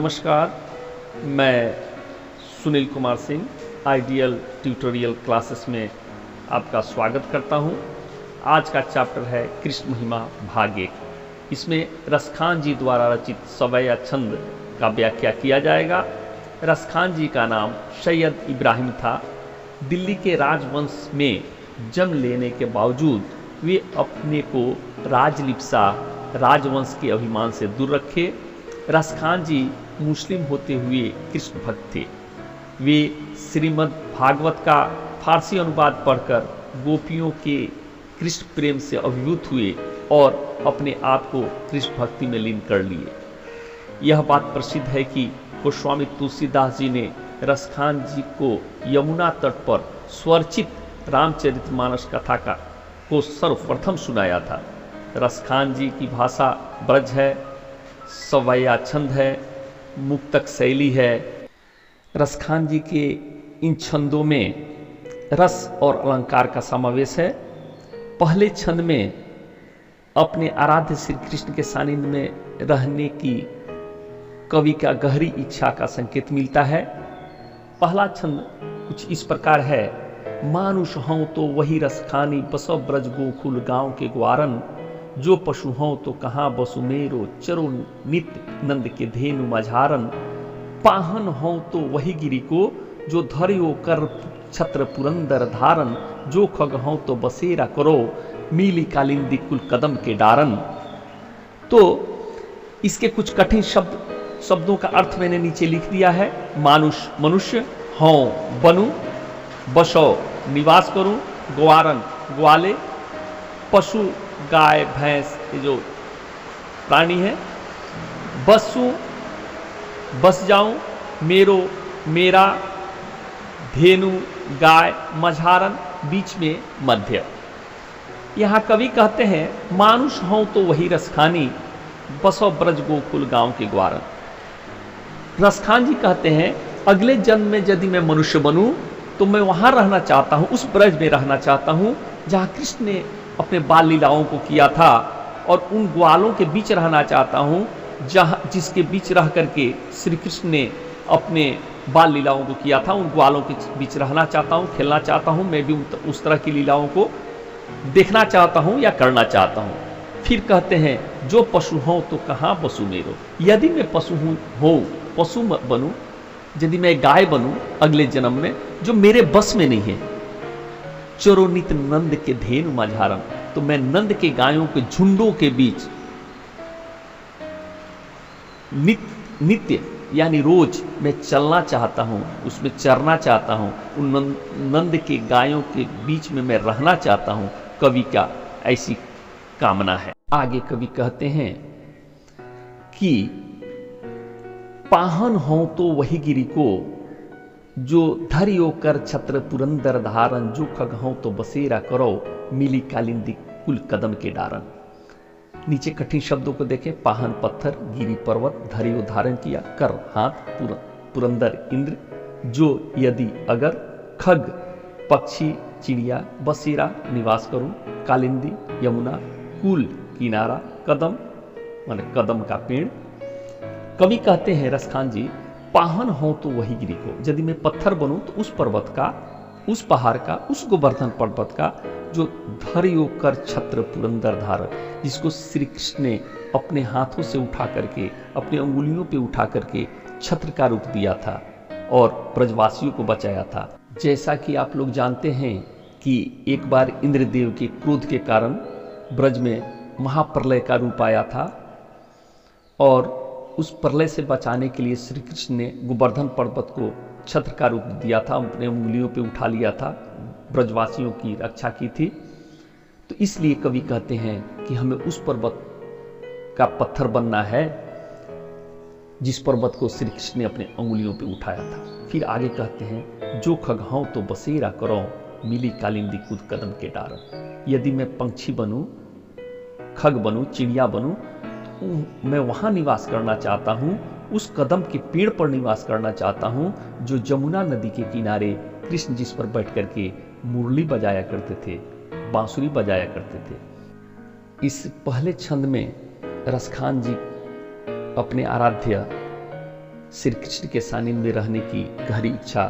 नमस्कार, मैं Sunil Kumar Singh ideal tutorial classes में आपका स्वागत करता हूं। आज का चैप्टर है कृष्ण महिमा भाग 1। इसमें रसखान जी द्वारा रचित सवैया छंद का व्याख्या किया जाएगा। रसखान जी का नाम सैयद इब्राहिम था। दिल्ली के राजवंश में जन्म लेने के बावजूद वे अपने को राजलिप्सा राजवंश के अभिमान से दूर रखे। रसखान जी मुस्लिम होते हुए कृष्ण भक्त थे। वे श्रीमद् भागवत का फारसी अनुवाद पढ़कर गोपियों के कृष्ण प्रेम से अभिभूत हुए और अपने आप को कृष्ण भक्ति में लीन कर लिए। यह बात प्रसिद्ध है कि गोस्वामी तुलसीदास जी ने रसखान जी को यमुना तट पर स्वरचित रामचरितमानस कथा को सर्वप्रथम सुनाया था। रसखान जी की भाषा ब्रज है, सवैया छंद है, मुक्तक शैली है। रसखान जी के इन छंदों में रस और अलंकार का समावेश है। पहले छंद में अपने आराध्य श्री कृष्ण के सानिध्य में रहने की कवि का गहरी इच्छा का संकेत मिलता है। पहला छंद कुछ इस प्रकार है। मानुष हूँ तो वही रसखानी, बसो ब्रज गोकुल गांव के ग्वारन। जो पशु हों तो कहाँ बसु मेरो, चरो नित्य नंद के धेनु मझारन। पाहन हों तो वही गिरी को, जो धरियो कर छत्र पुरंदर धारन। जो खग हों तो बसेरा करो, मीली कालिंदी कुल कदम के डारन। तो इसके कुछ कठिन शब्दों का अर्थ मैंने नीचे लिख दिया है। मानुष मनुष्य, हों बनू, बसो निवास करूं, ग्वारन ग्वाले, पशु गाय भैंस ये जो प्राणी है, बसु बस जाऊं, मेरो मेरा, धेनु गाय, मझारन बीच में मध्य। यहाँ कवि कहते हैं मानुष हों तो वही रसखानी, बसो ब्रज गोकुल गांव के ग्वारन। रसखान जी कहते हैं अगले जन्म में यदि मैं मनुष्य बनूं तो मैं वहां रहना चाहता हूं, उस ब्रज में रहना चाहता हूं जहां कृष्ण ने अपने बाल लीलाओं को किया था, और उन ग्वालों के बीच रहना चाहता हूं जहां जिसके बीच रह करके श्री कृष्ण ने अपने बाल लीलाओं को किया था। उन ग्वालों के बीच रहना चाहता हूं, खेलना चाहता हूं, मैं भी उस तरह की लीलाओं को देखना चाहता हूं या करना चाहता हूं। फिर कहते हैं जो पशु हो तो कहाँ पशु मेरो। यदि मैं पशु हूं पशु बनूं, यदि मैं गाय बनूं अगले जन्म में, जो मेरे बस में नहीं है। चरो नित नंद के धेनु मझारन, तो मैं नंद के गायों के झुंडों के बीच नित्य यानी रोज मैं चलना चाहता हूं, उसमें चरना चाहता हूं, उन नंद के गायों के बीच में मैं रहना चाहता हूं। कवि का ऐसी कामना है। आगे कवि कहते हैं कि पाहन हो तो वही गिरी को, जो धरियो कर छत्र पुरंदर धारन। जो खग हो तो बसेरा करो, मिली कालिंदी कुल कदम के डारन। नीचे कठिन शब्दों को देखें। पाहन पत्थर, गिरी पर्वत, धरियो धारण किया, कर हाथ, पुरंदर इंद्र, जो यदि अगर, खग पक्षी चिड़िया, बसेरा निवास करूं, कालिंदी यमुना, कुल किनारा, कदम माने कदम का पेड़। कवि कहते हैं रसखान जी पाहन हो तो वही गिरी को, यदि मैं पत्थर बनूं तो उस पर्वत का, उस पहाड़ का, उस गोवर्धन पर्वत का, जो धरियो कर छत्र पुरंदर धार, जिसको श्री कृष्ण ने अपने हाथों से उठा करके, अपने अंगुलियों पे उठा करके छत्र का रूप दिया था और ब्रजवासियों को बचाया था। जैसा कि आप लोग जानते हैं कि एक बार इंद्रदेव के क्रोध के कारण ब्रज में महाप्रलय का रूप आया था, और उस प्रलय से बचाने के लिए श्री कृष्ण ने गोवर्धन पर्वत को छत्र का रूप दिया था, अपने उंगलियों पे उठा लिया था, ब्रजवासियों की रक्षा की थी। तो इसलिए कवि कहते हैं कि हमें उस पर्वत का पत्थर बनना है जिस पर्वत को श्री कृष्ण ने अपने उंगलियों पे उठाया था। फिर आगे कहते हैं जो खग हों तो बसेरा करो, मिली कालिंदी कुद कदम के डारन। यदि मैं पंछी बनूं, खग बनूं, चिड़िया बनूं, मैं वहां निवास करना चाहता हूं, उस कदम के पेड़ पर निवास करना चाहता हूं जो जमुना नदी के किनारे कृष्ण जिस पर बैठ करके मुरली बजाया करते थे, बांसुरी बजाया करते थे। इस पहले छंद में रसखान जी अपने आराध्य श्री कृष्ण के सानिध्य में रहने की गहरी इच्छा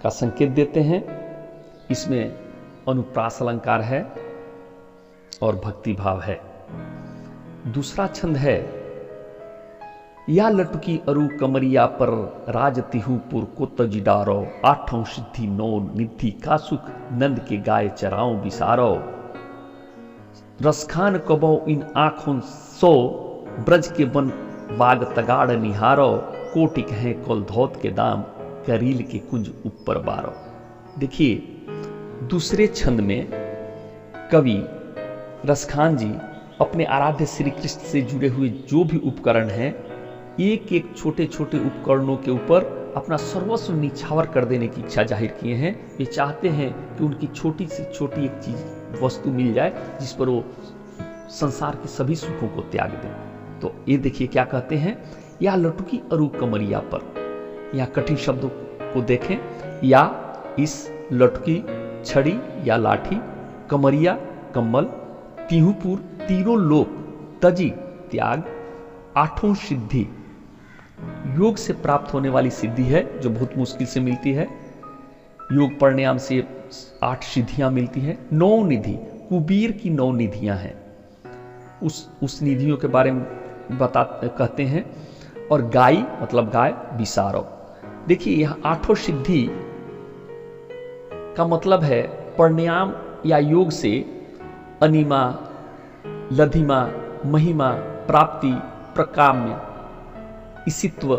का संकेत देते हैं। इसमें अनुप्रास अलंकार है और भक्ति भाव है। दूसरा छंद है, या लटकी अरु कमरिया पर राज तिहुपुर को तजिडारो, आठों सिद्धि नौ निधि का सुख नंद के गाय चराओ बिसारो, रसखान कबो इन आंखों सो ब्रज के बन बाग तगाड़ निहारो, कोटिक है कोल धोत के दाम करील के कुंज ऊपर बारो। देखिए दूसरे छंद में कवि रसखान जी अपने आराध्य श्री कृष्ण से जुड़े हुए जो भी उपकरण हैं, एक एक छोटे छोटे उपकरणों के ऊपर अपना सर्वस्व निछावर कर देने की इच्छा जाहिर किए हैं। वे चाहते हैं कि उनकी छोटी से छोटी एक चीज वस्तु मिल जाए जिस पर वो संसार के सभी सुखों को त्याग दें। तो ये देखिए क्या कहते हैं, या लटकी अरु कमरिया पर। यहाँ कठिन शब्दों को देखें, या इस लटकी छड़ी या लाठी, कमरिया कम्बल, तिहुपुर तीनों लोक, तजी त्याग, आठों सिद्धि योग से प्राप्त होने वाली सिद्धि है जो बहुत मुश्किल से मिलती है। योग प्राणायाम से 8 सिद्धियां मिलती हैं। 9 निधि, कुबेर की 9 निधियां हैं, उस निधियों के बारे में कहते हैं। और गाय मतलब गाय बिसारो। देखिए यह 8 सिद्धि का मतलब है प्राणायाम या योग से अनिमा, लधिमा, महिमा, प्राप्ति, प्रकाम्य, इसित्व,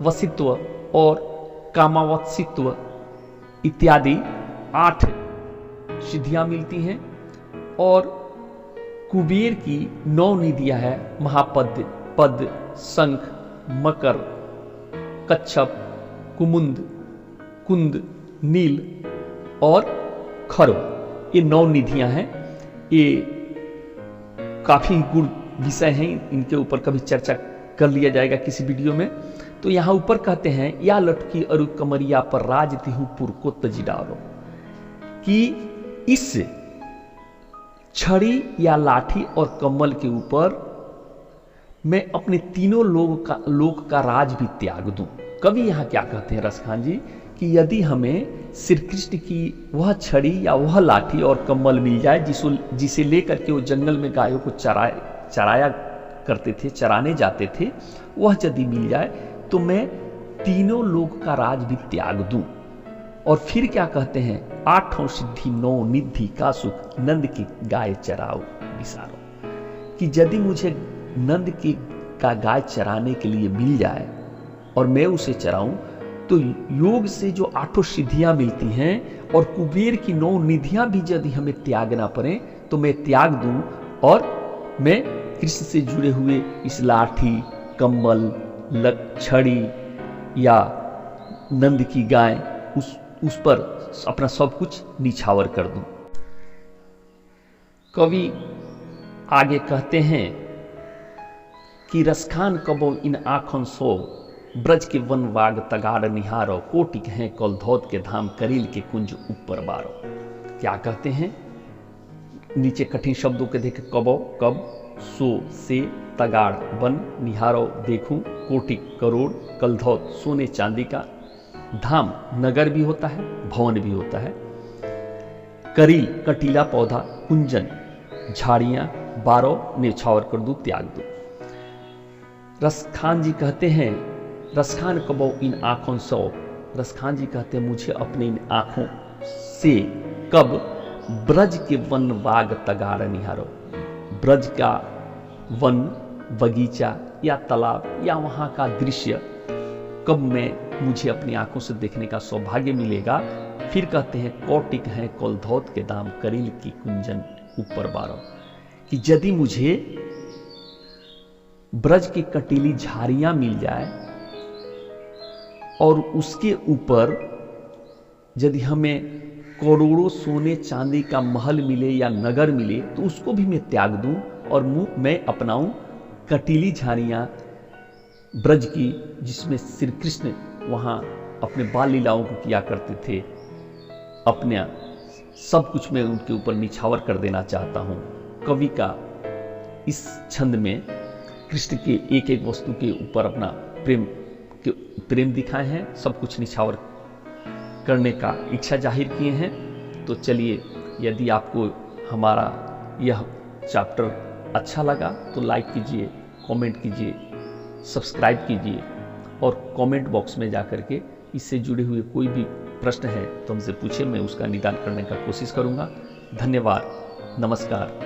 वसित्व और कामावत्सित्व इत्यादि 8 सिद्धियां मिलती हैं। और कुबेर की 9 निधियां है, महापद्य, पद, शंख, मकर, कच्छप, कुमुंद, कुंद, नील और खरो। ये 9 निधियां हैं। ये काफी गुण विषय हैं, इनके ऊपर कभी चर्चा कर लिया जाएगा किसी वीडियो में। तो यहां ऊपर कहते हैं, या लटकी अरु कमरिया पर राज तिहुपुर को तजिडारो, कि इस छड़ी या लाठी और कमल के ऊपर मैं अपने तीनों लोक का राज भी त्याग दूं। कवि यहां क्या कहते हैं रसखान जी, कि यदि हमें श्री कृष्ण की वह छड़ी या वह लाठी और कम्बल मिल जाए जिसे लेकर के वो जंगल में गायों को चराया करते थे, चराने जाते थे, वह यदि मिल जाए तो मैं तीनों लोक का राज भी त्याग दूं। और फिर क्या कहते हैं, 8 सिद्धि 9 निधि का सुख नंद की गाय चराओ बिसारो, कि यदि मुझे नंद की का गाय चराने के लिए मिल जाए और मैं उसे चराऊं तो योग से जो 8 सिद्धियां मिलती हैं और कुबेर की 9 निधियां भी यदि हमें त्यागना पड़े तो मैं त्याग दूं और मैं कृष्ण से जुड़े हुए इस लाठी, कम्बल, छड़ी या नंद की गाय उस पर अपना सब कुछ निछावर कर दूं। कवि आगे कहते हैं कि रसखान कबो इन आँखों सो ब्रज के वन वाग तगाड़ निहारो, कोटिक हैं कौल धौत के धाम करील के कुंज ऊपर बारो। क्या कहते हैं, नीचे कठिन शब्दों के देखे, कबो कब, सो से, तगाड़ वन, निहारो देखूं, कोटिक करोड़, कलधौत सोने चांदी का, धाम नगर भी होता है, भवन भी होता है, करील कटीला पौधा, कुंजन झाड़ियां, बारो निछावर कर दूं, त्याग दूं। रसखान जी कहते हैं, रसखान कबो इन आंखों सो, रसखान जी कहते हैं मुझे अपने इन आंखों से कब ब्रज के वन बाग तगाड़ निहारो, ब्रज का वन, बगीचा या तालाब या वहां का दृश्य कब मुझे अपनी आंखों से देखने का सौभाग्य मिलेगा। फिर कहते हैं, कोटिक है कोलधौत के दाम करील की कुंजन ऊपर बारो, कि यदि मुझे ब्रज की कटीली झाड़ियां मिल जाए और उसके ऊपर यदि हमें करोड़ों सोने चांदी का महल मिले या नगर मिले तो उसको भी मैं त्याग दूं और मैं अपनाऊं कटीली झाड़ियां ब्रज की, जिसमें श्री कृष्ण वहां अपने बाल लीलाओं को किया करते थे। अपने सब कुछ मैं उनके ऊपर निछावर कर देना चाहता हूं। कवि का इस छंद में कृष्ण के एक एक वस्तु के ऊपर अपना प्रेम प्रेम दिखाए हैं, सब कुछ निछावर करने का इच्छा जाहिर किए हैं। तो चलिए, यदि आपको हमारा यह चैप्टर अच्छा लगा तो लाइक कीजिए, कमेंट कीजिए, सब्सक्राइब कीजिए और कमेंट बॉक्स में जाकर के इससे जुड़े हुए कोई भी प्रश्न है तो हमसे पूछिए, मैं उसका निदान करने का कोशिश करूंगा। धन्यवाद, नमस्कार।